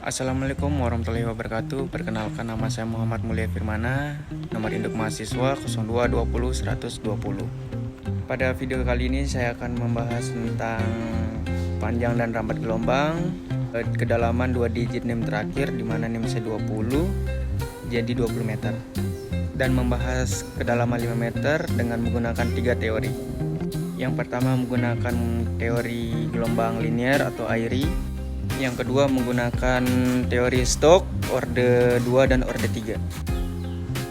Assalamualaikum warahmatullahi wabarakatuh. Perkenalkan, nama saya Muhammad Mulia Firmana, nomor induk mahasiswa 0220 120. Pada video kali ini saya akan membahas tentang panjang dan rambat gelombang, kedalaman 2 digit NIM terakhir di mana NIM saya 20 jadi 20 meter, dan membahas kedalaman 5 meter dengan menggunakan 3 teori. Yang pertama menggunakan teori gelombang linear atau Airy. Yang kedua menggunakan teori Stokes, orde 2 dan orde 3.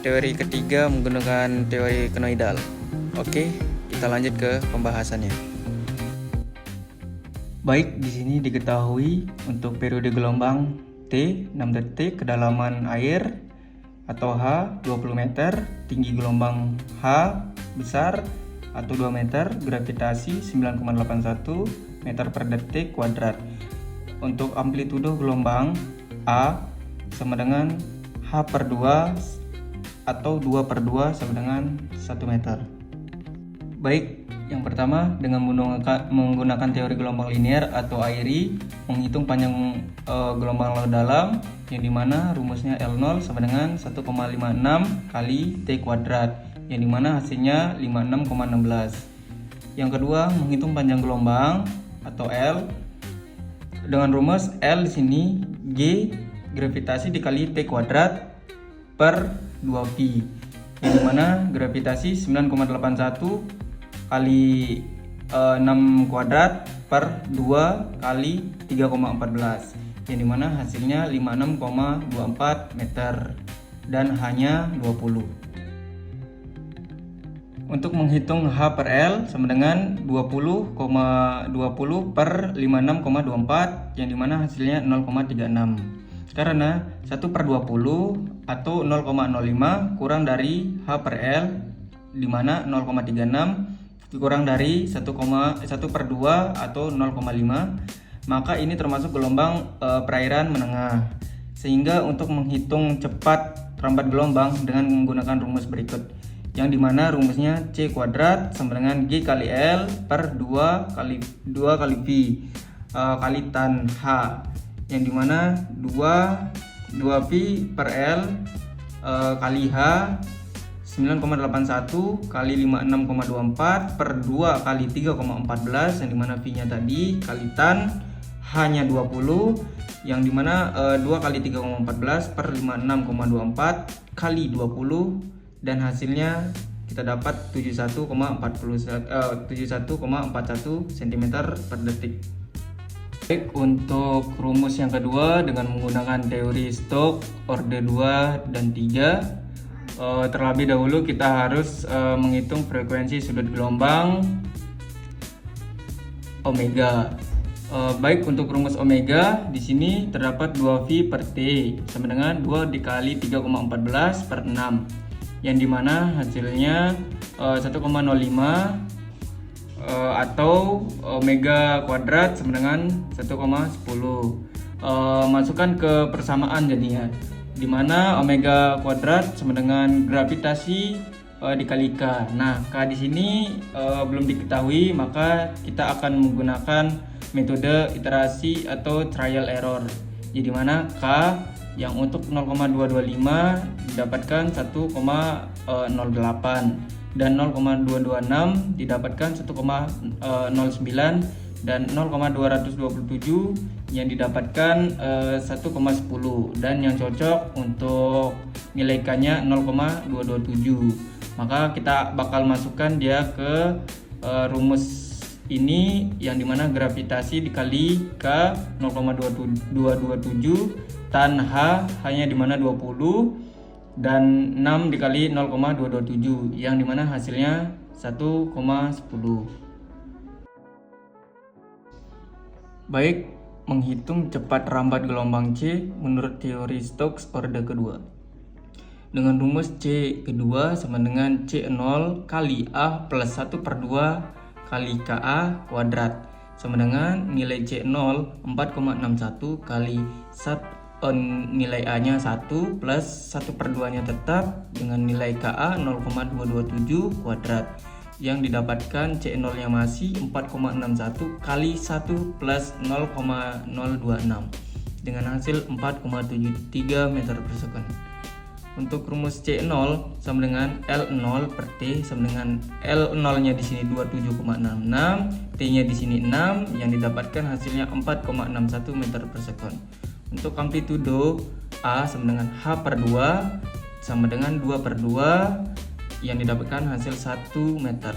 Teori ketiga menggunakan teori konoidal. Oke, kita lanjut ke pembahasannya. Baik, di sini diketahui untuk periode gelombang T 6 detik, kedalaman air atau H 20 meter, tinggi gelombang H besar atau 2 meter, gravitasi 9,81 meter per detik kuadrat. Untuk amplitudo gelombang A sama dengan H per 2 atau 2 per 2 sama dengan 1 meter. Baik, yang pertama dengan menggunakan teori gelombang linear atau Airy, menghitung panjang gelombang laut dalam, yang dimana rumusnya L0 sama dengan 1,56 kali T kuadrat, yang dimana hasilnya 56,16. Yang kedua menghitung panjang gelombang atau L dengan rumus L di sini G gravitasi dikali T kuadrat per 2pi, yang dimana gravitasi 9,81 kali 6 kuadrat per 2 kali 3,14, yang dimana hasilnya 56,24 meter dan hanya 20. Untuk menghitung H per L sama dengan 20,20 per 56,24, yang dimana hasilnya 0,36. Karena 1 per 20 atau 0,05 kurang dari H per L, dimana 0,36 kurang dari 1 per 2 atau 0,5, maka ini termasuk gelombang perairan menengah. Sehingga untuk menghitung cepat rambat gelombang dengan menggunakan rumus berikut, yang dimana rumusnya C kuadrat sama dengan G kali L per 2 kali V kali tan H, yang dimana 2 pi per L kali H 9,81 kali 56,24 per 2 kali 3,14, yang dimana V nya tadi kali tan H nya 20, yang dimana 2 kali 3,14 per 56,24 kali 20, dan hasilnya kita dapat 71,41 cm per detik. Baik, untuk rumus yang kedua dengan menggunakan teori Stokes, orde 2 dan 3. Terlebih dahulu kita harus menghitung frekuensi sudut gelombang omega. Baik, untuk rumus omega di sini terdapat 2V per T sama dengan 2 dikali 3,14 per 6, yang dimana hasilnya 1,05 atau omega kuadrat sama dengan 1,10. Masukkan ke persamaan jadinya, dimana omega kuadrat sama dengan gravitasi dikali K. Nah, K di sini belum diketahui, maka kita akan menggunakan metode iterasi atau trial error, jadi mana K yang untuk 0,225 didapatkan 1,08 dan 0,226 didapatkan 1,09 dan 0,227 yang didapatkan 1,10, dan yang cocok untuk nilai K-nya 0,227. Maka kita bakal masukkan dia ke rumus ini, yang dimana gravitasi dikali K 0,227, tan H hanya dimana 20, dan 6 dikali 0,227, yang dimana hasilnya 1,10. Baik, menghitung cepat rambat gelombang C menurut teori Stokes orde kedua. Dengan rumus C kedua sama dengan C0 kali A plus 1 per 2 kali KA kuadrat, sama dengan nilai C0 4,61 kali nilai A nya 1 plus 1 per 2 nya tetap dengan nilai KA 0,227 kuadrat, yang didapatkan C0 nya masih 4,61 kali 1 plus 0,026 dengan hasil 4,73 meter per second. Untuk rumus C0 sama dengan L0 per T sama dengan L0 nya di sini 27,66, T nya di sini 6, yang didapatkan hasilnya 4,61 meter per second. Untuk amplitudo A sama dengan H per 2 sama dengan 2 per 2, yang didapatkan hasil 1 meter.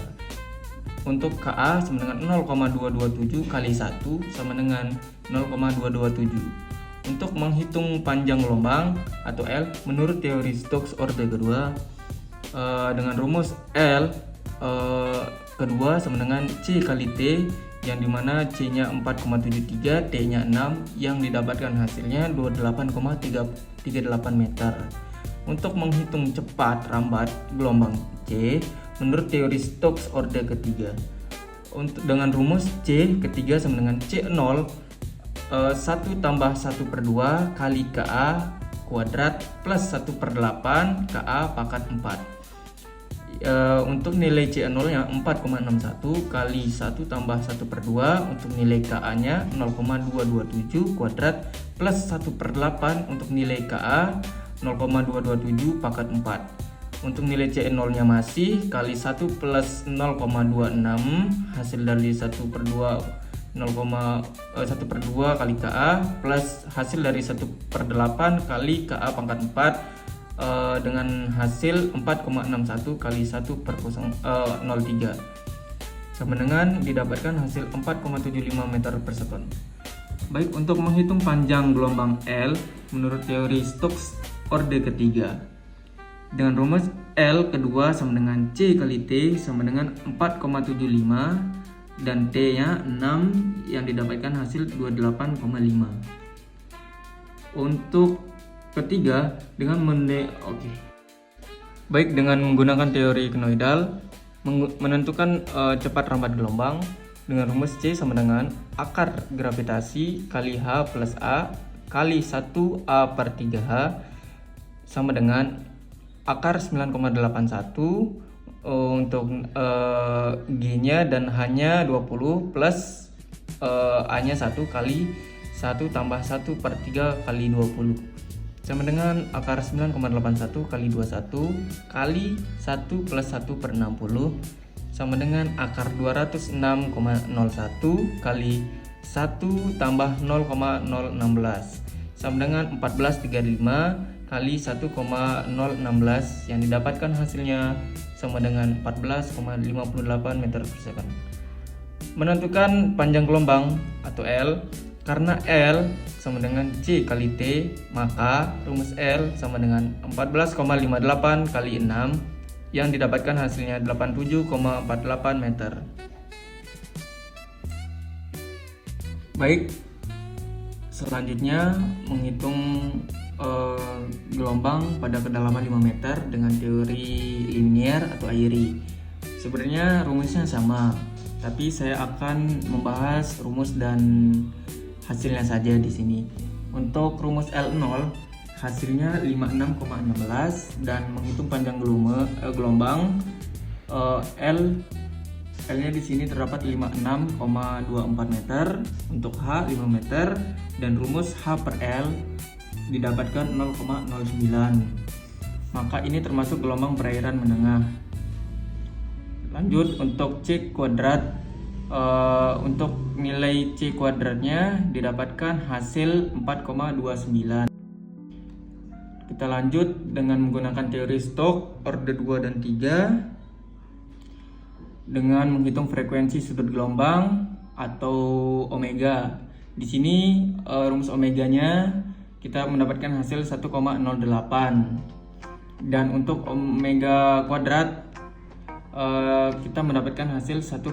Untuk KA sama dengan 0,227 kali 1 sama dengan 0,227. Untuk menghitung panjang gelombang atau L menurut teori Stokes orde kedua, dengan rumus L kedua sama dengan C kali T, yang dimana C nya 4,73, T nya 6, yang didapatkan hasilnya 28,38 meter. Untuk menghitung cepat rambat gelombang C menurut teori Stokes orde ketiga, dengan rumus C ketiga sama dengan C0 1 tambah 1 per 2 kali KA kuadrat plus 1 per 8 KA pangkat 4. Untuk nilai C0 nya 4,61 kali 1 tambah 1 per 2, untuk nilai KA nya 0,227 kuadrat plus 1 per 8, untuk nilai KA 0,227 pangkat 4. Untuk nilai C0 nya masih kali 1 plus 0,26, hasil dari 1 per 2 1 per 2 kali KA plus hasil dari 1 per 8 kali KA pangkat 4, dengan hasil 4,61 kali 1 per 0,03 sama dengan didapatkan hasil 4,75 meter per second. Baik, untuk menghitung panjang gelombang L menurut teori Stokes orde ketiga, dengan rumus L kedua sama dengan C kali T sama dengan 4,75 dan T nya 6, yang didapatkan hasil 28,5. Untuk ketiga dengan baik, dengan menggunakan teori konoidal menentukan cepat rambat gelombang dengan rumus C sama dengan akar gravitasi kali H plus A kali 1A per 3H sama dengan akar 9,81 untuk G nya dan H nya 20 plus A nya 1 kali 1 tambah 1 per 3 kali 20 sama dengan akar 9,81 kali 21 kali 1 plus 1 per 60 sama dengan akar 206,01 kali 1 tambah 0,016 sama dengan 1435 kali 1,016, yang didapatkan hasilnya sama dengan 14,58 meter per second. Menentukan panjang gelombang atau L, karena L sama dengan C kali T, maka rumus L sama dengan 14,58 kali 6, yang didapatkan hasilnya 87,48 meter. Baik, selanjutnya menghitung gelombang pada kedalaman 5 meter dengan teori linier atau Airy. Sebenarnya rumusnya sama, tapi saya akan membahas rumus dan hasilnya saja di sini. Untuk rumus L0 hasilnya 56,16 dan menghitung panjang gelombang L nya di sini terdapat 56,24 meter, untuk H 5 meter, dan rumus H per L didapatkan 0,09, maka ini termasuk gelombang perairan menengah. Lanjut untuk C kuadrat, untuk nilai C kuadratnya didapatkan hasil 4,29. Kita lanjut dengan menggunakan teori Stokes orde 2 dan 3 dengan menghitung frekuensi sudut gelombang atau omega. Di sini rumus omeganya kita mendapatkan hasil 1,08, dan untuk omega kuadrat kita mendapatkan hasil 1,08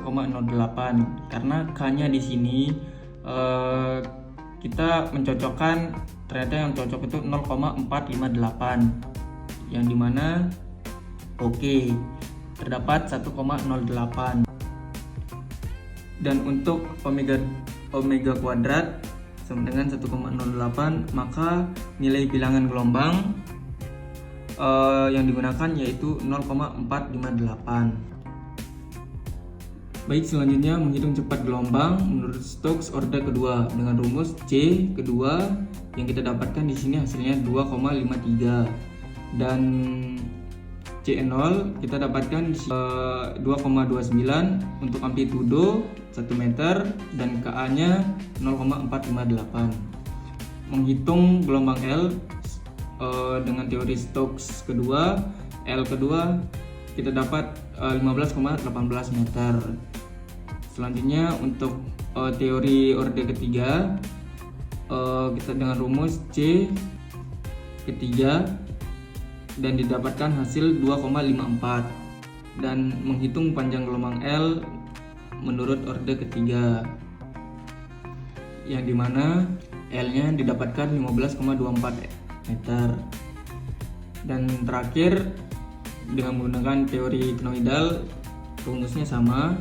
karena K-nya di sini kita mencocokkan, ternyata yang cocok itu 0,458, yang dimana terdapat 1,08. Dan untuk omega kuadrat sama dengan 1,08, maka nilai bilangan gelombang yang digunakan yaitu 0,458. Baik, selanjutnya menghitung cepat gelombang menurut Stokes orde kedua dengan rumus C kedua yang kita dapatkan di sini hasilnya 2,53, dan C0 kita dapatkan 2,29 untuk amplitudo 1 meter dan KA-nya 0,458. Menghitung gelombang L dengan teori Stokes kedua, L kedua kita dapat 15,18 meter. Selanjutnya untuk teori orde ketiga, kita dengan rumus C ketiga dan didapatkan hasil 2,54, dan menghitung panjang gelombang L menurut orde ketiga, yang dimana L-nya didapatkan 15,24 meter. Dan terakhir dengan menggunakan teori knoidal, rumusnya sama,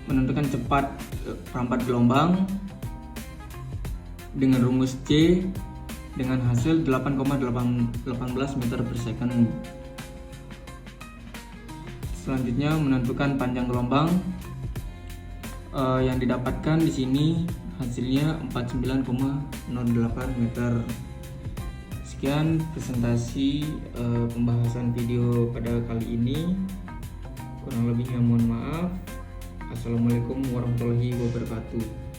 menentukan cepat perampat gelombang dengan rumus C dengan hasil 8,18 meter per second. Selanjutnya menentukan panjang gelombang, yang didapatkan di sini hasilnya 49,08 meter. Sekian presentasi pembahasan video pada kali ini. Kurang lebihnya mohon maaf. Assalamualaikum warahmatullahi wabarakatuh.